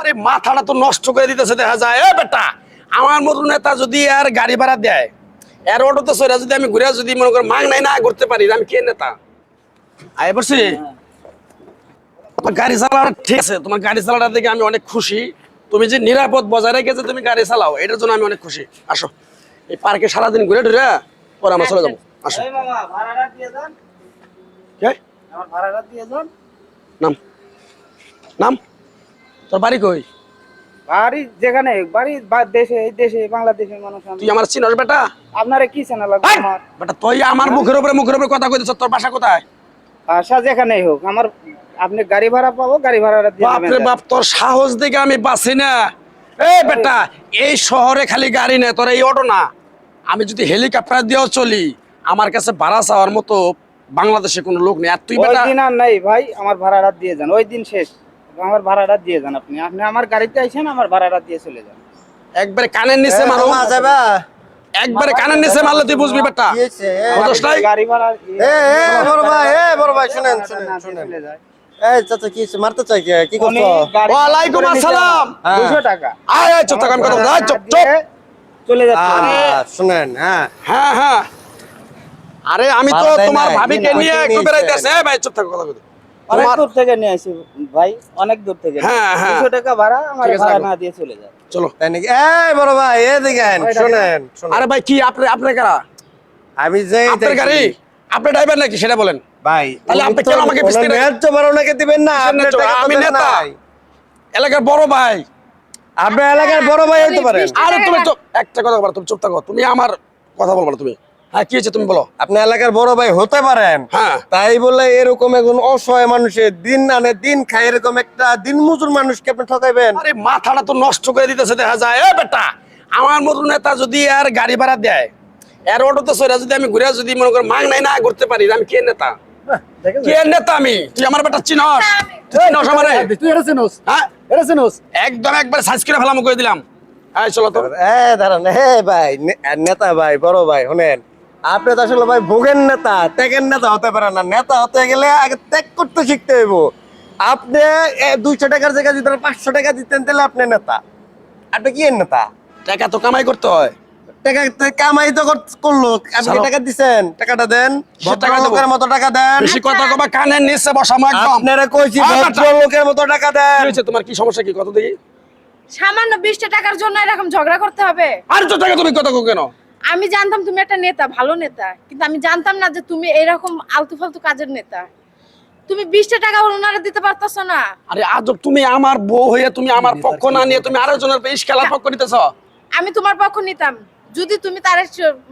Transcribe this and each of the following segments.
আরে মাথাটা তো নষ্ট করে দিতেছে দেখা যায়। এ বেটা, আমার মতো নেতা যদি আর গাড়ি ভাড়া দেয়, এর অটোতে চড়ে যদি আমি ঘুরে যদি মনে করি মাং নাই না ঘুরতে পারি, আমি কে নেতা? আয় বলছি তোমার গাড়ি চালানো ঠিক আছে, তোমার গাড়ি চালানোর দিকে আমি অনেক খুশি। তুমি যে নিরাপদ বজায় রেখেছে তুমি গাড়ি চালাও, এটার জন্য আমি অনেক খুশি। আসো এই পার্কে সারাদিন ঘুরে ঘুরে পরে আমরা চলে যাবো। আসো নাম নাম তোর বাড়ি কই? বাড়ি যেখানে বাড়ি দেশে, এই দেশে বাংলাদেশের মানুষ। তুই আমার চিনস বেটা? আপনারে কি চেনা লাগবে? আমার বেটা তুই আমার মুখের উপরে কথা কইতেছ। তোর বাসা কোথায়? আশা যেখানেই হোক, আমার আপনি গাড়ি ভাড়া পাবো, গাড়ি ভাড়াটা দিয়ে বাপ রে বাপ, তোর সাহস দেখে আমি বাঁচি না। এই বেটা, এই শহরে খালি গাড়ি না, তোর এই অটো না, আমি যদি হেলিকপ্টার দিয়েও চলি, আমার কাছে ভাড়া চাওয়ার মতো বাংলাদেশে কোনো লোক নেই। আর তুই ওই বেটা দিন আর নাই ভাই, আমার ভাড়াটা দিয়ে যান, ওই দিন শেষ। আমার ভাড়াটা দিয়ে যান, আপনি আপনি আমার গাড়িতে আইছেন, আমার ভাড়াটা দিয়ে চলে যান। একবারে কানের নিচে মারো, একবারে কানের নিচে মারলে তুই বুঝবি বেটা। বুঝছ নাই? গাড়ি ভাড়া বড় ভাই শুনেন চলে যায়। এই চাচা কি মারতে চাই কি করছো? ওয়ালাইকুম আসসালাম। 200 টাকা আয় আয়, চুপ থাক, আমি কথা বলছি। আয়, চুপ চুপ। চলে যাচ্ছে। শুনেন, হ্যাঁ হ্যাঁ হ্যাঁ, আরে আমি তো ভাড়া দেয় তোমার নাই, ভাবিকে দিন নিয়ে আপনি একটু নিয়েছেন। বেড়াইতেছে। ভাই চুপ থাক, কথা বলতে। অনেক দূর থেকে নিয়ে আসি ভাই, অনেক দূর থেকে। হ্যাঁ, হ্যাঁ। 200 টাকা ভাড়া, আমার ঠিক আছে, ভাড়া রাখো। না দিয়ে চলে যায়। চলো। তাই নাকি? এই বড় ভাই এদিকে আইন, শুনেন আরে ভাই কি আপনার কারা? আমি যে আপনার গাড়ি, আপনি ড্রাইভার নাকি সেটা বলেন। ভাই তাহলে আপনি কেন আমাকে পিছনে ন্যায্য ভাড়া ওনাকে দিবেন না? আপনার টাকা তো আমি দেন নেতা, নাই। এলাকার বড় ভাই। আপনার এলাকার বড় ভাই হইতে পারেন। আরে তুমি চুপ, একটা কথা বলো, তুমি চুপ থাকো। তুমি আমার কথা বলবো না তুমি। হ্যাঁ কি হয়েছে তুমি বলো। আপনি এলাকার বড় ভাই হতে পারেন, হ্যাঁ। তাই বলে এরকম এখন অসহায় মানুষের দিন আনে দিন খায় এরকম একটা দিন মজুর মানুষকে আপনি ঠকাইবেন? আরে মাথাটা তো নষ্ট করে দিতেছে দেখা যায়। এ বেটা, আমার মতো নেতা যদি আর গাড়ি ভাড়া দেয়, এর অটোতে চড়ে যদি আমি ঘুরে যদি মনে করি মাং নাই না ঘুরতে পারি, আমি কে নেতা? কে নেতা আমি? তুই আমার বেটা চিনস? তুই চিনস আমারে? তুই এটা চিনোস? হ্যাঁ এটা চিনোস? একদম একবার সাইজ করে ফেলাম করে দিলাম। হ্যাঁ চলো তো। দাঁড়ান, ভাই নেতা ভাই বড় ভাই শুনেন, আপনি তো আসলে ভাই ভোগের নেতা, ত্যাগের নেতা হতে পারেন না। নেতা হতে গেলে আগে ত্যাগ করতে শিখতে হইব। আপনি 200 টাকার জায়গায় যদি 500 টাকা দিতেন তাহলে আপনি নেতা। আপনি কি এর নেতা? টাকা তো কামাই করতে হয়। টাকা তো কামাই তো করলো, আপনি চলো। টাকা দিছেন, টাকাটা দেন। কিসের টাকা দেবো? ভদ্রলোকের মতো টাকা দেন। বেশি কথা কবা, কানের নিচে বসামো একদম। আপনারা কইছি আয় বেটা। ভদ্রলোকের মতো টাকা কি দেন। হয়েছে তোমার? কি সমস্যা কি কত দেখি? সামান্য 20টা টাকার জন্য এরকম ঝগড়া করতে হবে? আর তো টাকা তুমি কত কেন? আমি জানতাম তুমি একটা নেতা, ভালো নেতা, কিন্তু আমি জানতাম না যে তুমি এরকম আলতু ফালতু কাজের নেতা। তুমি 20টা টাকা ওনারা দিতে পারতাছ না? আরে আজব, তুমি আমার বউ হয়ে তুমি আমার পক্ষ না নিয়ে তুমি আরেকজনের ইস খেলার পক্ষ নিতেছ। আমি তোমার পক্ষ নিতাম যদি তুমি তার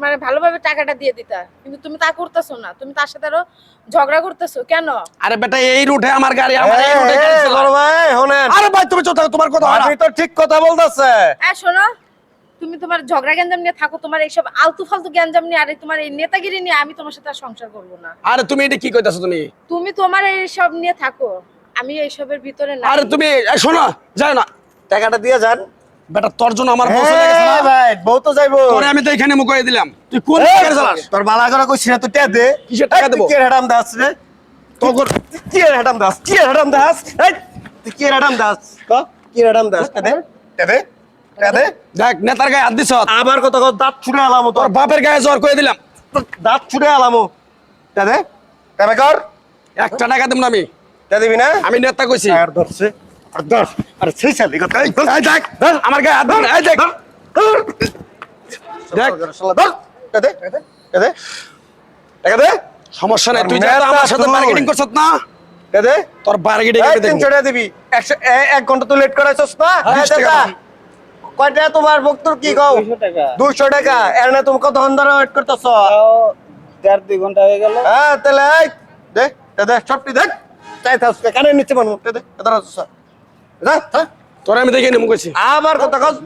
মানে ভালোভাবে টাকাটা দিয়ে দিতা, কিন্তু তুমি তা করতেছো না। তুমি তার সাথে আরো ঝগড়া করতেছো কেন? আরে বেটা, এই রুটে আমার গাড়ি, আমার এই রুটে গাড়ি চালায়। বড় ভাই শুনেন, আরে ভাই তুমি চুপ থাকো, তোমার কথা হয় না। আপনি তো ঠিক কথা বলতেছে। হ্যাঁ শোনো, তুমি তোমার ঝগড়া গ্যাঞ্জাম নিয়ে থাকো, তোমার এইসব আলতু ফালতু গ্যাঞ্জাম নিয়ে, আর তোমার এই নেতাগিরি নিয়ে আমি তোমার সাথে আর সংসার করবো না। আরে তুমি এটা কি কইতাছো তুমি? তুমি তোমার এইসব নিয়ে থাকো, আমি এইসবের ভিতরে না। আরে তুমি শোনো, যাও না টাকাটা দিয়ে যান। বেটা, তোর জন্য আমার বউ চলে গেছে না? ভাই বউ তো যাইবো। তোরে আমি তো এখানে মুকাই দিলাম। তুই কোন গাড়ি চালাস? তোর বালা করে কইছিস না, তুই টাকা দে। কিসের টাকা দেবো? কি হারাম দাস রে? তোর কি হারাম দাস? কি হারাম দাস? এই তুই কি হারাম দাস? ক কি হারাম দাস? টাকা দে, টাকা দে, টাকা দে। দেখ নেতার গায়ে হাত দিছ। আবার কত কত দাঁত ছুড়ে আলাম তোর তোর বাপের গায়ে জ্বর করে দিলাম। দাঁত ছুড়ে আলাম। টাকা দে, টাকা কর। একটা টাকা দেব না আমি। টাকা দিবি না? আমি নেতা কইছি। আর ধরছে, আর ধর, আরে সেই সাথে কথা। এই দেখ, আমার গায়ে হাত দিবি না। এই দেখ, দেখ ধর, টাকা দে, টাকা দে, টাকা দে, টাকা দে, সমস্যা নাই। তুই যা তো আমার সাথে বার্গেনিং করছস না, টাকা দে। তোর বার্গেনিং এই আমি দেখব। 300 টাকা দিবি। 1 ঘন্টা তুই লেট করাইছস না? 20 টাকা দাদা, দিবি। কয় টাকা তোমার বক্তব্য কি কও? 200 টাকা। 200 টাকা। এর না তুমি কত ঘন্টা ওয়েট করতেছ? তাও 1.5-2 ঘন্টা হয়ে গেল। হ্যাঁ তাহলে এই দে, দে সবটি দেখ। চাই থাস কানে নিচে মানু দে, এদার আছে যা। তোর আমি দেখে নেবো কইছি। আবার কথা কস।